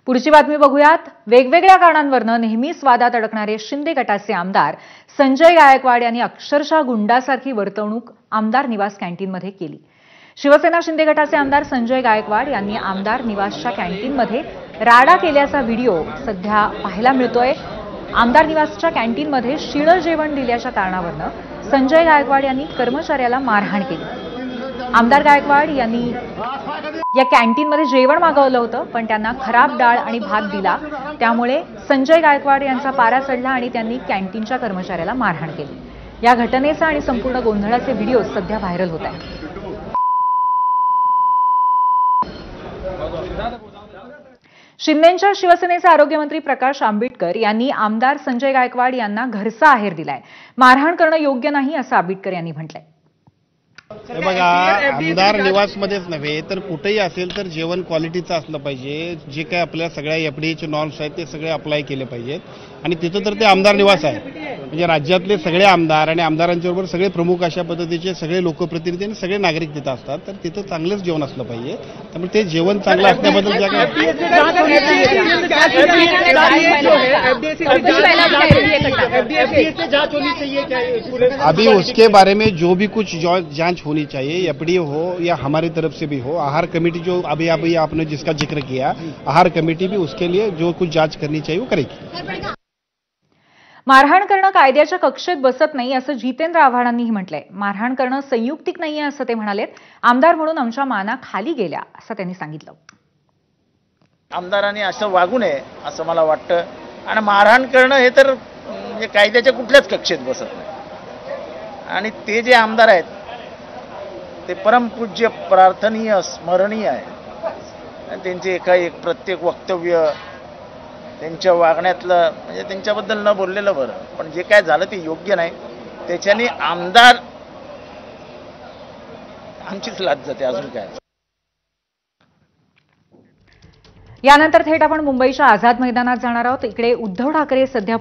पुढची बातमी बघूयात। वेगवेगळ्या कारणांवरून नेहमीच वादात अडकणारे शिंदे गटाचे आमदार संजय गायकवाड यांनी अक्षरशः गुंडासारखी वर्तणूक आमदार निवास कॅन्टीनमध्ये केली। शिवसेना शिंदे गटाचे आमदार संजय गायकवाड यांनी आमदार निवासच्या कॅन्टीनमध्ये राडा केल्याचा व्हिडिओ सध्या पाहायला मिळतोय। आमदार निवासच्या कॅन्टीनमध्ये शिळं जेवण दिल्याच्या कारणावरून संजय गायकवाड यांनी कर्मचाऱ्याला मारहाण केली। आमदार गायकवाड यांनी या कॅन्टीनमध्ये जेवण मागवलं होतं, पण त्यांना खराब डाळ आणि भात दिला। त्यामुळे संजय गायकवाड यांचा पारा चढला आणि त्यांनी कॅन्टीनच्या कर्मचाऱ्याला मारहाण केली। या घटनेचा आणि संपूर्ण गोंधळाचे व्हिडिओ सध्या व्हायरल होत आहेत। शिंदेंच्या शिवसेनेचे आरोग्यमंत्री प्रकाश आंबेडकर यांनी आमदार संजय गायकवाड यांना घरचा आहेर दिलाय। मारहाण करणं योग्य नाही असं आंबेडकर यांनी म्हटलंय। बघा, आमदार निवासमध्येच नव्हे तर कुठेही असेल तर जेवण क्वालिटीचं असलं पाहिजे। जे काय आपल्या सगळ्या एफडीएचे नॉर्म्स आहेत ते सगळे अप्लाय केले पाहिजेत आणि तिथं तर ते आमदार निवास आहे, म्हणजे राज्यातले सगळे आमदार आणि आमदारांच्याबरोबर सगळे प्रमुख अशा पद्धतीचे सगळे लोकप्रतिनिधी आणि सगळे नागरिक तिथं असतात, तर तिथं चांगलंच जेवण असलं पाहिजे। त्यामुळे ते जेवण चांगलं असण्याबद्दल अभी उसके बारे में जो भी कुछ जांच होनी चाहिए, एफडीए हो या हमारी तरफ से भी हो, आहार कमेटी जो अभी आपने जिसका जिक्र किया, आहार कमेटी भी उसके लिए जो कुछ जांच करनी चाहिए वो करेगी। मारहाण करणं कायद्याच्या कक्षेत बसत नाही असं जितेंद्र आव्हाडांनीही म्हटलंय। मारहाण करणं संयुक्तिक नाहीये असं ते म्हणालेत। आमदार म्हणून आमच्या माना खाली गेल्या असं त्यांनी सांगितलं। आमदारांनी असं वागू नये असं मला वाटतं आणि मारहाण करणं हे तर म्हणजे कायद्याच्या कुठल्याच कक्षेत बसत नाही। आणि ते जे आमदार आहेत ते परमपूज्य, प्रार्थनीय, स्मरणीय आहे आणि त्यांचे एक प्रत्येक वक्तव्य, त्यांच्या वागण्यातलं म्हणजे त्यांच्याबद्दल न बोललेलं बरं, पण जे काय झालं ते योग्य नाही। त्याच्याने आमदार आमचीच लाज जाते, अजून काय। यानंतर थेट आपण मुंबईच्या आझाद मैदानात जाणार आहोत। इकडे उद्धव ठाकरे सध्या